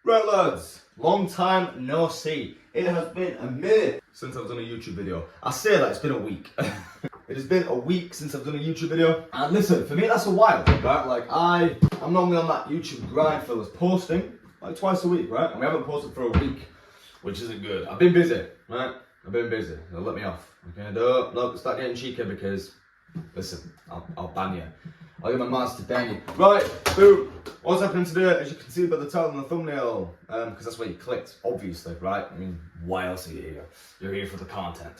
Right lads, long time no see. It has been a minute since I've done a YouTube video. I say that, it's been a week. It has been a week since I've done a YouTube video. And listen, for me that's a while, right? Like I'm normally on that YouTube grind, fellas, posting like twice a week, right? And we haven't posted for a week, which isn't good. I've been busy, right? I've been busy. They'll let me off. Okay, don't start getting cheeky because, listen, I'll ban you. I'll get my master to ban you. Right, boom. What's happening today? As you can see by the title and the thumbnail, because that's where you clicked, obviously, right? I mean, why else are you here? You're here for the content.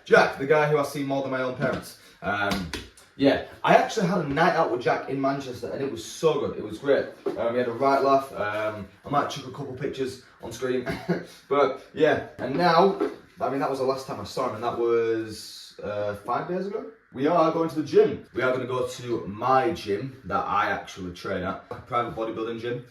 Jack, the guy who I see more than my own parents. Yeah, I actually had a night out with Jack in Manchester and it was so good. It was great. We had a right laugh. I might chuck a couple pictures on screen. But yeah, and now, I mean, that was the last time I saw him and that was 5 days ago. We are going to the gym. We are going to go to my gym that I actually train at, a private bodybuilding gym.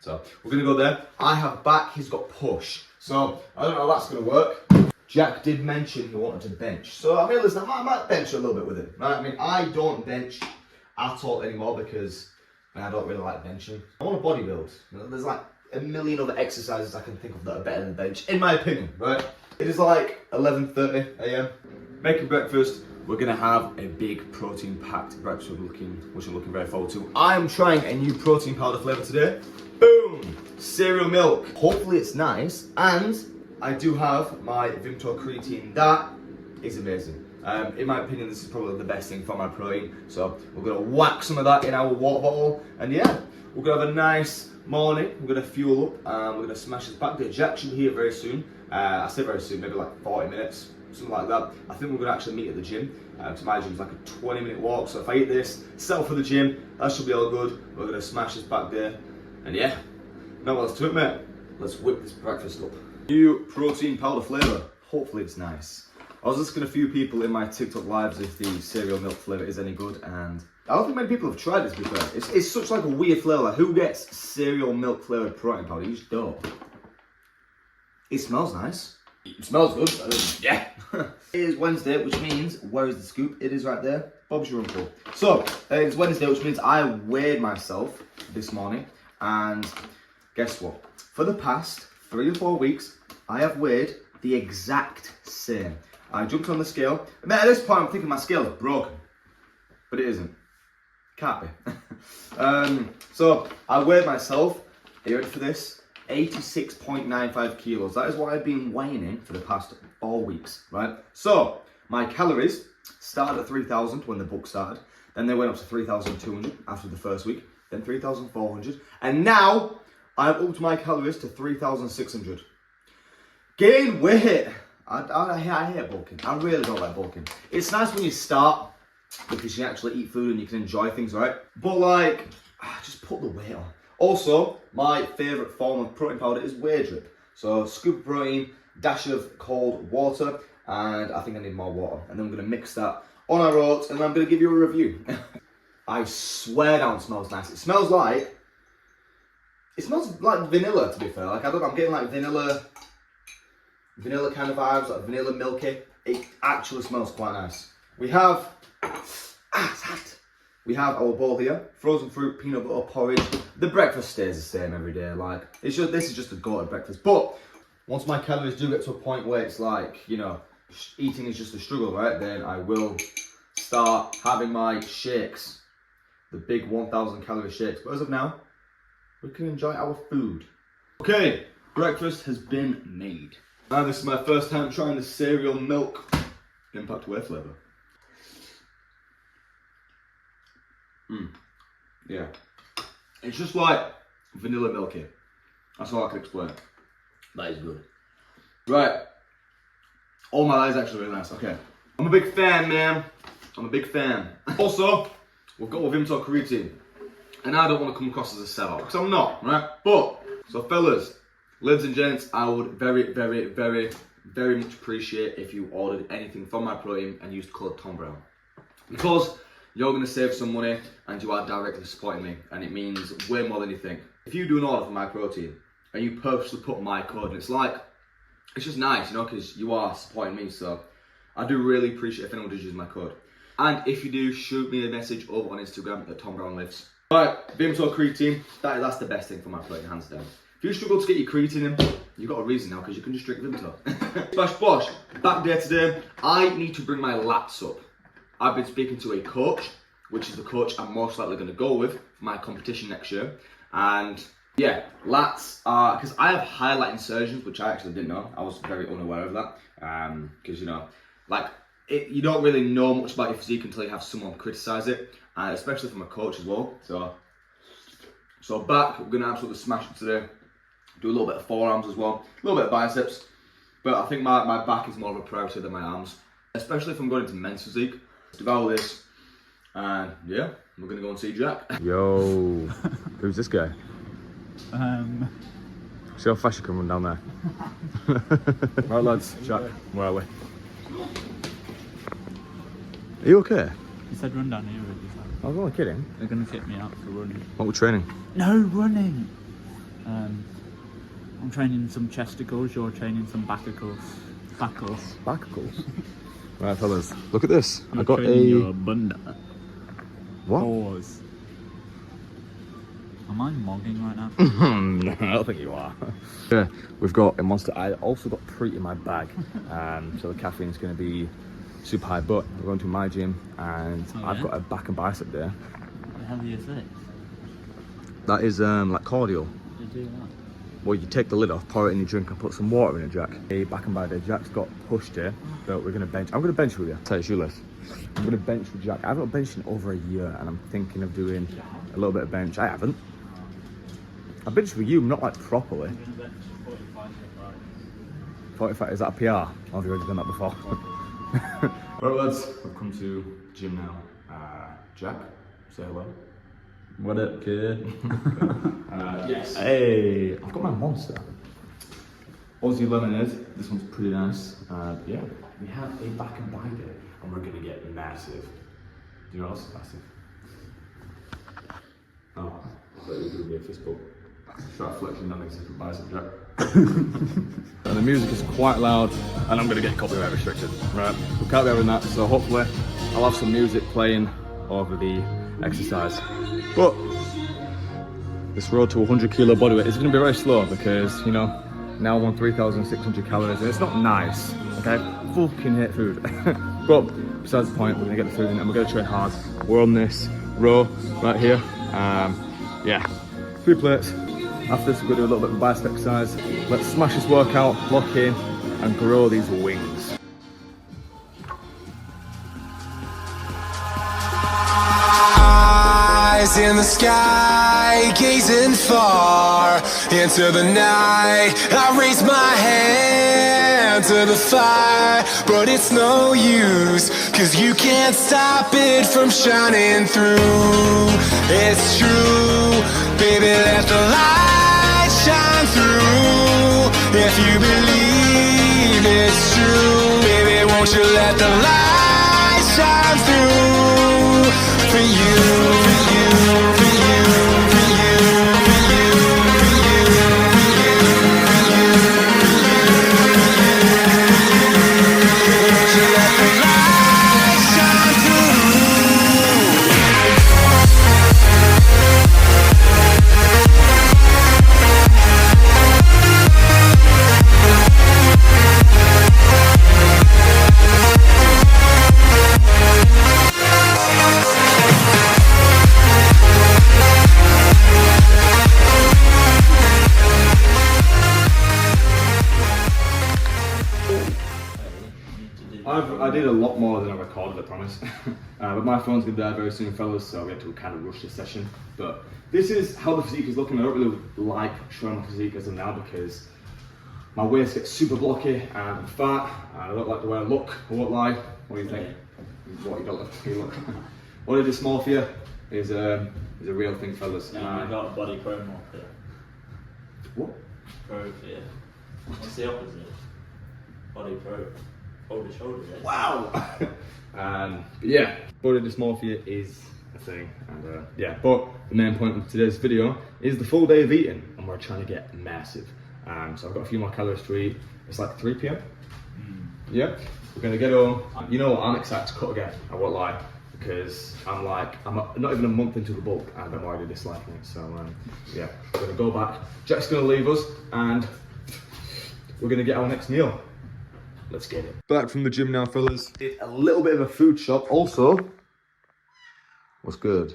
So we're going to go there. I have back, he's got push. So I don't know how that's going to work. Jack did mention he wanted to bench. So I mean, listen, I might bench a little bit with him. Right? I mean, I don't bench at all anymore because I don't really like benching. I want to bodybuild. You know, there's like a million other exercises I can think of that are better than bench, in my opinion, right? It is like 11:30 a.m. Making breakfast. We're gonna have a big protein-packed breakfast which I'm looking very forward to. I'm trying a new protein powder flavour today. Boom! Cereal milk. Hopefully it's nice. And I do have my Vimto creatine. That is amazing. In my opinion, this is probably the best thing for my protein. So we're gonna whack some of that in our water bottle. And yeah, we're gonna have a nice morning. We're gonna fuel up and we're gonna smash this back. Jack should be here very soon. I say very soon, maybe like 40 minutes. Something like that. I think we're going to actually meet at the gym. To my gym's like a 20-minute walk. So if I eat this, settle for the gym, that should be all good. We're going to smash this back there. And yeah, no else to it, mate. Let's whip this breakfast up. New protein powder flavour. Hopefully it's nice. I was asking a few people in my TikTok lives if the cereal milk flavour is any good, and I don't think many people have tried this before. It's such like a weird flavour. Like, who gets cereal milk flavoured protein powder? You just don't. It smells nice. It smells good. Yeah. It is Wednesday, which means, where is the scoop? It is right there. Bob's your uncle. So, it's Wednesday, which means I weighed myself this morning. And guess what? For the past 3 or 4 weeks, I have weighed the exact same. I jumped on the scale. And at this point, I'm thinking my scale is broken. But it isn't. Can't be. So, I weighed myself. Are you ready for this? 86.95 kilos. That is what I've been weighing in for the past 4 weeks, right? So, my calories started at 3,000 when the book started. Then they went up to 3,200 after the first week. Then 3,400. And now, I've upped my calories to 3,600. Gain weight. I hate bulking. I really don't like bulking. It's nice when you start because you actually eat food and you can enjoy things, right? But like, just put the weight on. Also, my favourite form of protein powder is whey drip. So, scoop of protein, dash of cold water, and I think I need more water. And then I'm going to mix that on our oats, and I'm going to give you a review. I swear down, it smells nice. It smells like vanilla, to be fair. Like, I don't know, I'm getting like vanilla kind of vibes, like vanilla milky. It actually smells quite nice. We have, it's hot. We have our bowl here, frozen fruit, peanut butter porridge. The breakfast stays the same every day. Like, this is just a go-to breakfast. But once my calories do get to a point where it's like, you know, eating is just a struggle, right? Then I will start having my shakes, the big 1,000 calorie shakes. But as of now, we can enjoy our food. Okay, breakfast has been made. Now this is my first time trying the cereal milk impact whey flavour. Yeah, it's just like vanilla milky. That's all I can explain. That is good. Right. Oh my, that is actually really nice. Okay. I'm a big fan, man. I'm a big fan. Also, we've got with Vimto creatine. And I don't want to come across as a sellout, because I'm not, right? But, so fellas, ladies and gents, I would very, very, very, very much appreciate if you ordered anything from my protein and used code Tom Brown. Because you're going to save some money and you are directly supporting me, and it means way more than you think. If you do an order for my protein and you purposely put my code, and it's just nice, you know, because you are supporting me. So I do really appreciate if anyone does use my code. And if you do, shoot me a message over on Instagram at Tom Brown Lives. Right, Vimto creatine, that's the best thing for my protein, hands down. If you struggle to get your creatine in, you've got a reason now, because you can just drink Vimto. Splash Bosh, back there today. I need to bring my lats up. I've been speaking to a coach, which is the coach I'm most likely going to go with for my competition next year. And yeah, lats are, because I have highlight insertions, which I actually didn't know. I was very unaware of that. Because, you know, like, you don't really know much about your physique until you have someone criticize it. Especially from a coach as well. So back, we're going to absolutely smash it today. Do a little bit of forearms as well. A little bit of biceps. But I think my back is more of a priority than my arms. Especially if I'm going into men's physique. Devour this. And yeah, we're going to go and see Jack. Yo, who's this guy? See how fast you can run down there. Right lads, Jack, where are we? Are you okay? He said run down here already. I was only kidding. They're going to fit me out for running. What we're training? No, running! I'm training some chesticles, you're training some backicles. Backicles? Right fellas, look at this. I got your bunda. What? Pause. Am I mogging right now? No, I don't think you are. Yeah, we've got a monster. I also got Preet in my bag. So the caffeine's going to be super high, but we're going to my gym and I've got a back and bicep there. What the hell is this? That is like cordial. You do that? Well, you take the lid off, pour it in your drink and put some water in it, Jack. Hey, back and by there, Jack's got pushed here, but we're going to bench. I'm going to bench with you. Tell you, shoeless. I'm going to bench with Jack. I haven't benched in over a year and I'm thinking of doing a little bit of bench. I haven't. I benched with you, not like properly. 45, is that a PR? Or have you already done that before? Right lads, we've come to gym now. Jack, say hello. What up, kid? Yes. Hey, I've got my monster. Aussie lemonade. This one's pretty nice. Yeah, we have a back and bike day, and we're gonna get massive. Do you know what's massive? Oh, I thought you were gonna be a fist bump. Start flexing down next to the bicep, Jack. And the music is quite loud, and I'm gonna get copyright restricted. Right, we can't be having that. So hopefully, I'll have some music playing over the exercise. But this road to 100 kilo body weight is going to be very slow because, you know, now I'm on 3,600 calories and it's not nice. Okay, fucking hate food. But besides the point, we're going to get the food in and we're going to train hard. We're on this row right here. Yeah, 3 plates. After this, we're going to do a little bit of bicep exercise. Let's smash this workout, lock in, and grow these wings. In the sky, gazing far into the night, I raise my hand to the fire, but it's no use, 'cause you can't stop it from shining through. It's true, baby, let the light shine through. If you believe it's true, baby, won't you let the light shine through for you. I did a lot more than I recorded, I promise. But my phone's gonna die very soon, fellas, so we have to kind of rush this session. But this is how the physique is looking. I don't really like showing my physique as of now because my waist gets super blocky and I'm fat and I don't like the way I look. I won't lie. What do you think? What you don't look? You look. Body dysmorphia is a real thing, fellas. Yeah, I got body promorphia. What? Prophia. What's the opposite? Body pro. Hold the shoulder, yeah. Wow! But yeah, body dysmorphia is a thing. And yeah, but the main point of today's video is the full day of eating, and we're trying to get massive. So I've got a few more calories to eat. It's like 3 p.m. Yeah, we're gonna get home. You know what? I'm excited to cut again. I won't lie, because I'm not even a month into the bulk and I'm already disliking it. So yeah, we're gonna go back. Jack's gonna leave us and we're gonna get our next meal. Let's get it. Back from the gym now, fellas. Did a little bit of a food shop. Also, what's good?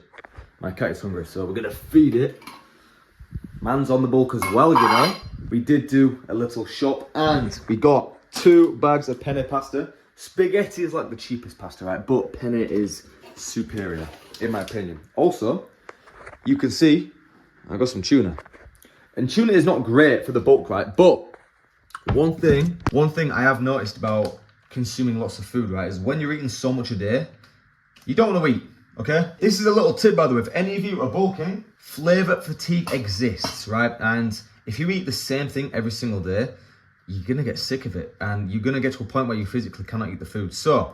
My cat is hungry, so we're gonna feed it. Man's on the bulk as well, you know. We did do a little shop and we got 2 bags of penne pasta. Spaghetti is like the cheapest pasta, right? But penne is superior, in my opinion. Also, you can see I got some tuna. And tuna is not great for the bulk, right? But one thing I have noticed about consuming lots of food, right, is when you're eating so much a day, you don't want to eat, okay? This is a little tip, by the way. If any of you are bulking, flavor fatigue exists, right? And if you eat the same thing every single day, you're gonna get sick of it and you're gonna get to a point where you physically cannot eat the food. So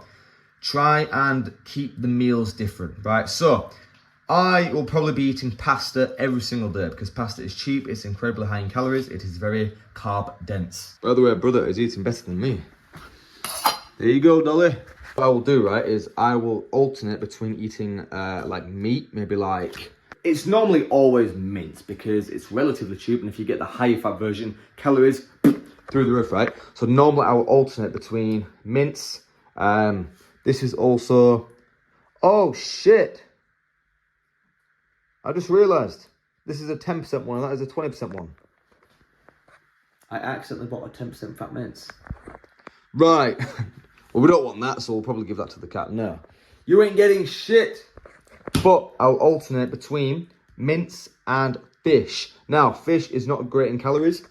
try and keep the meals different, right? So I will probably be eating pasta every single day because pasta is cheap, it's incredibly high in calories, it is very carb dense. By the way, brother is eating better than me. There you go, Dolly. What I will do, right, is I will alternate between eating like meat, maybe like, it's normally always mince because it's relatively cheap, and if you get the higher fat version, calories through the roof, right? So normally I will alternate between mince. This is also, oh shit. I just realised this is a 10% one and that is a 20% one. I accidentally bought a 10% fat mince. Right. Well, we don't want that, so we'll probably give that to the cat. No. You ain't getting shit. But I'll alternate between mince and fish. Now, fish is not great in calories.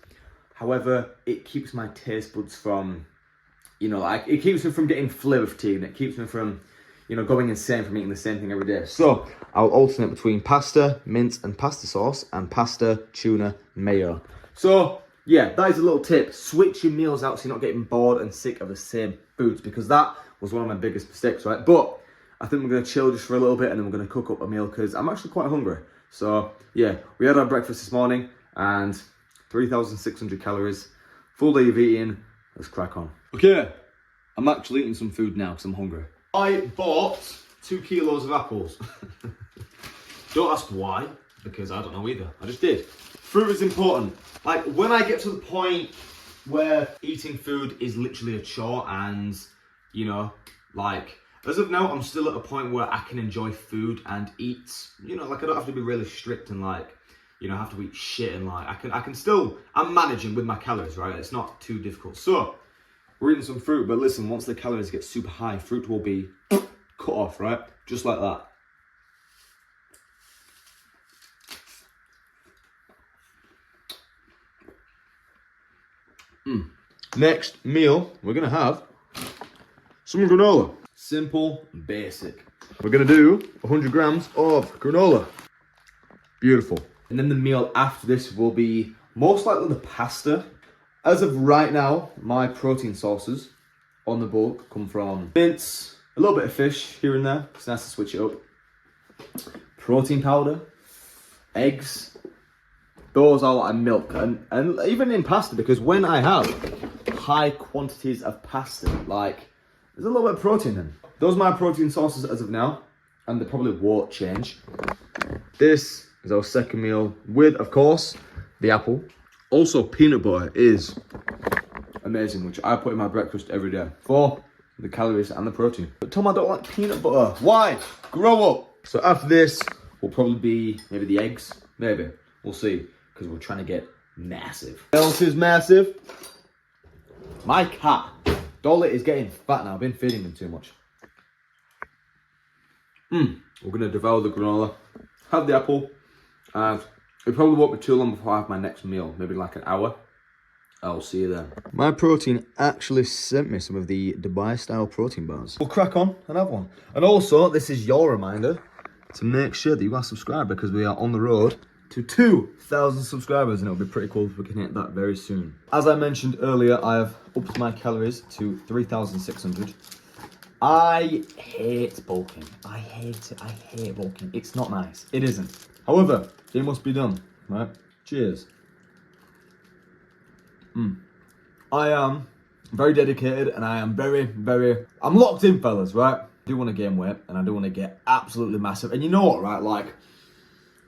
However, it keeps my taste buds from, you know, like, it keeps me from getting flavour fatigue and it keeps me from, you know, going insane from eating the same thing every day. So I'll alternate between pasta, mince and pasta sauce and pasta, tuna, mayo. So yeah, that is a little tip. Switch your meals out so you're not getting bored and sick of the same foods, because that was one of my biggest mistakes, right? But I think we're going to chill just for a little bit and then we're going to cook up a meal because I'm actually quite hungry. So yeah, we had our breakfast this morning and 3,600 calories. Full day of eating. Let's crack on. Okay, I'm actually eating some food now because I'm hungry. I bought 2 kilos of apples. Don't ask why, because I don't know either. I just did. Fruit is important. Like, when I get to the point where eating food is literally a chore and, you know, like, as of now, I'm still at a point where I can enjoy food and eat, you know, like, I don't have to be really strict and, like, you know, have to eat shit and, like, I can still, I'm managing with my calories, right? It's not too difficult. So, we're eating some fruit, but listen, once the calories get super high, fruit will be cut off, right? Just like that. Next meal, we're gonna have some granola. Simple, basic. We're gonna do 100 grams of granola. Beautiful. And then the meal after this will be most likely the pasta. As of right now, my protein sources on the bulk come from mince, a little bit of fish here and there. It's nice to switch it up. Protein powder, eggs. Those are like milk. And even in pasta, because when I have high quantities of pasta, like, there's a little bit of protein in. Those are my protein sources as of now, and they probably won't change. This is our second meal with, of course, the apple. Also, peanut butter is amazing, which I put in my breakfast every day for the calories and the protein. But Tom, I don't like peanut butter. Why? Grow up. So after this will probably be maybe the eggs. Maybe. We'll see, because we're trying to get massive. What else is massive? My cat. Dolly is getting fat now. I've been feeding him too much. We're going to devour the granola, have the apple, and it probably won't be too long before I have my next meal. Maybe like an hour. I'll see you then. My protein actually sent me some of the Dubai style protein bars. We'll crack on and have one. And also, this is your reminder to make sure that you are subscribed, because we are on the road to 2,000 subscribers, and it'll be pretty cool if we can hit that very soon. As I mentioned earlier, I have upped my calories to 3,600. I hate bulking. I hate it. I hate bulking. It's not nice. It isn't. However, it must be done, right? Cheers. I am very dedicated, and I am I'm locked in, fellas, right? I do want to gain weight, and I do want to get absolutely massive. And you know what, right? Like,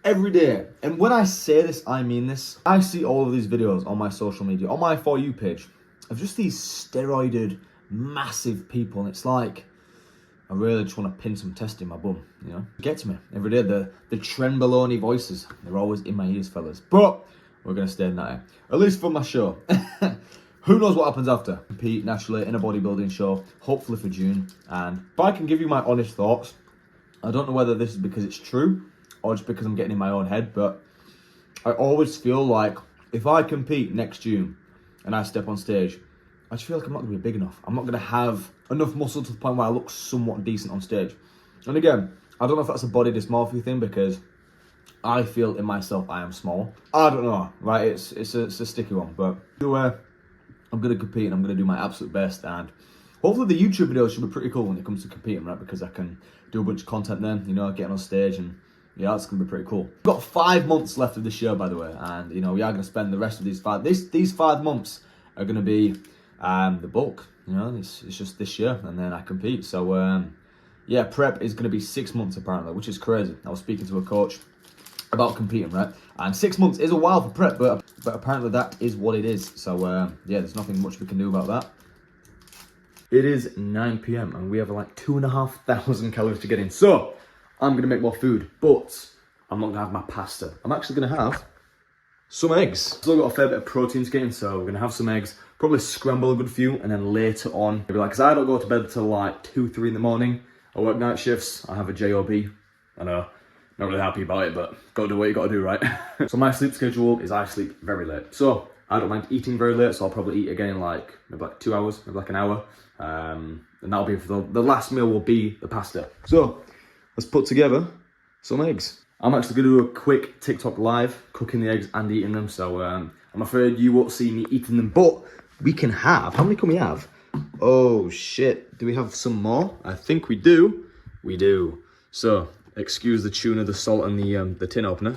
every day, and when I say this, I mean this. I see all of these videos on my social media, on my For You page, of just these steroided, massive people, and it's like, I really just want to pin some test in my bum, you know? It gets me every day. The Trenbolone voices, they're always in my ears, fellas. But we're going to stay in that, at least for my show. Who knows what happens after? Compete naturally in a bodybuilding show, hopefully for June. And if I can give you my honest thoughts, I don't know whether this is because it's true or just because I'm getting in my own head, but I always feel like if I compete next June and I step on stage, I just feel like I'm not going to be big enough. I'm not going to have enough muscle to the point where I look somewhat decent on stage. And again, I don't know if that's a body dysmorphia thing because I feel in myself I am small. I don't know, right? It's a sticky one, but either way, I'm going to compete and I'm going to do my absolute best. And hopefully the YouTube videos should be pretty cool when it comes to competing, right? Because I can do a bunch of content then, you know, getting on stage, and yeah, that's going to be pretty cool. We've got 5 months left of this year, by the way. And, you know, we are going to spend the rest of these 5 months are going to be the bulk, you know, it's just this year, and then I compete. So yeah, prep is going to be 6 months apparently, which is crazy. I was speaking to a coach about competing, right? And 6 months is a while for prep, but apparently that is what it is. So yeah, there's nothing much we can do about that. It is 9 p.m. and we have like 2,500 calories to get in. So I'm going to make more food, but I'm not going to have my pasta. I'm actually going to have some eggs. Still got a fair bit of protein to get in, so we're going to have some eggs. Probably scramble a good few, and then later on, maybe like, because I don't go to bed till like 2, 3 in the morning. I work night shifts, I have a job. I know, not really happy about it, but gotta do what you gotta do, right? So my sleep schedule is I sleep very late. So I don't mind eating very late, so I'll probably eat again in like, maybe like 2 hours, maybe like an hour. And that'll be for the last meal will be the pasta. So let's put together some eggs. I'm actually gonna do a quick TikTok live, cooking the eggs and eating them. So I'm afraid you won't see me eating them, but we can have, how many can we have? Oh shit, do we have some more? I think we do. We do. So, excuse the tuna, the salt, and the tin opener.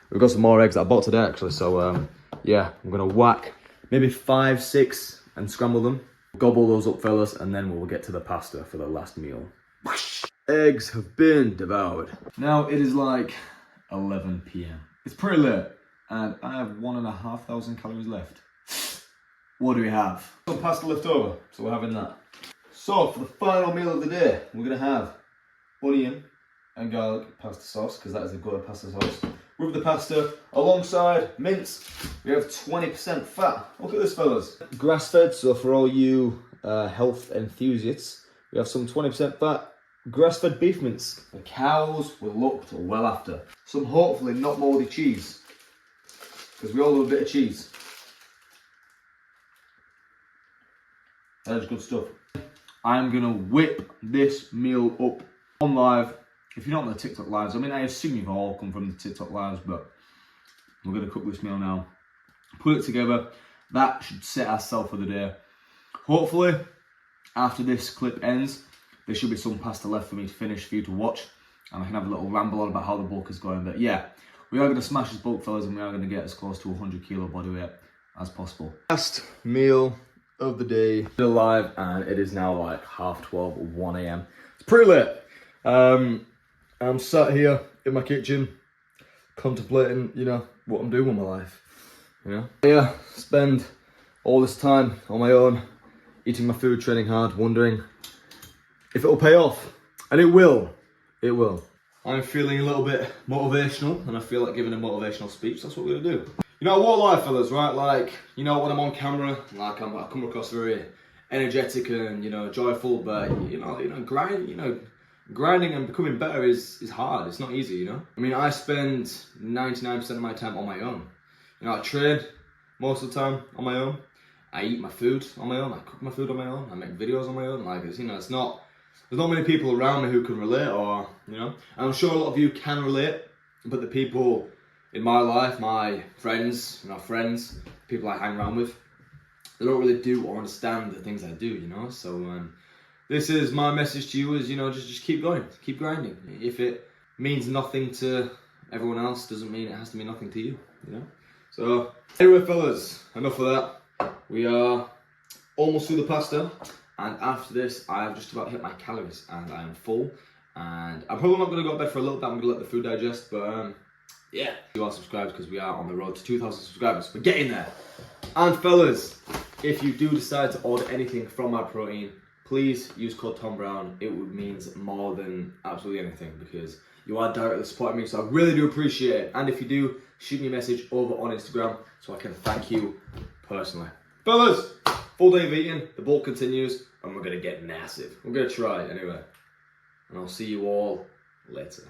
We've got some more eggs that I bought today actually, so yeah, I'm gonna whack maybe 5, 6 and scramble them. Gobble those up, fellas, and then we'll get to the pasta for the last meal. Eggs have been devoured. Now it is like 11 p.m. It's pretty late, and I have 1,500 calories left. What do we have? Some pasta left over, so we're having that. So for the final meal of the day, we're gonna have onion and garlic pasta sauce, because that is a good pasta sauce. With the pasta, alongside mince, we have 20% fat. Look at this, fellas. Grass-fed, so for all you health enthusiasts, we have some 20% fat grass-fed beef mince. The cows were looked well after. Some hopefully not mouldy cheese, because we all love a bit of cheese. That is good stuff. I'm gonna whip this meal up on live. If you're not on the TikTok lives, I mean, I assume you've all come from the TikTok lives, but we're gonna cook this meal now. Put it together. That should set ourselves for the day. Hopefully, after this clip ends, there should be some pasta left for me to finish, for you to watch, and I can have a little ramble on about how the bulk is going. But yeah, we are gonna smash this bulk, fellas, and we are gonna get as close to 100 kilo body weight as possible. Last meal of the day, still alive, and it is now like 12:30, 1 a.m. It's pretty late. I'm sat here in my kitchen contemplating, you know, what I'm doing with my life, you know. Yeah, spend all this time on my own, eating my food, training hard, wondering if it'll pay off, and it will. It will. I'm feeling a little bit motivational, and I feel like giving a motivational speech. That's what we're gonna do. You know, I won't lie, fellas, right? Like, you know, when I'm on camera, like I come across very energetic and, you know, joyful, but grinding and becoming better is hard. It's not easy, you know. I mean, I spend 99% of my time on my own. You know, I train most of the time on my own. I eat my food on my own. I cook my food on my own. I make videos on my own. Like, it's, you know, there's not many people around me who can relate, or, you know. And I'm sure a lot of you can relate, but the people in my life, my friends, people I hang around with, they don't really do or understand the things I do, you know. So this is my message to you: is, you know, just keep going, keep grinding. If it means nothing to everyone else, doesn't mean it has to mean nothing to you, you know. So anyway, fellas, enough of that. We are almost through the pasta, And after this, I've just about hit my calories and I am full. And I'm probably not going to go to bed for a little bit. I'm going to let the food digest. But yeah, you are subscribed because we are on the road to 2,000 subscribers. We're getting there. And fellas, if you do decide to order anything from my protein, please use code Tom Brown. It would means more than absolutely anything because you are directly supporting me. So I really do appreciate it. And if you do, shoot me a message over on Instagram so I can thank you personally. Fellas, full day of eating. The bulk continues and we're going to get massive. We're going to try anyway. And I'll see you all later.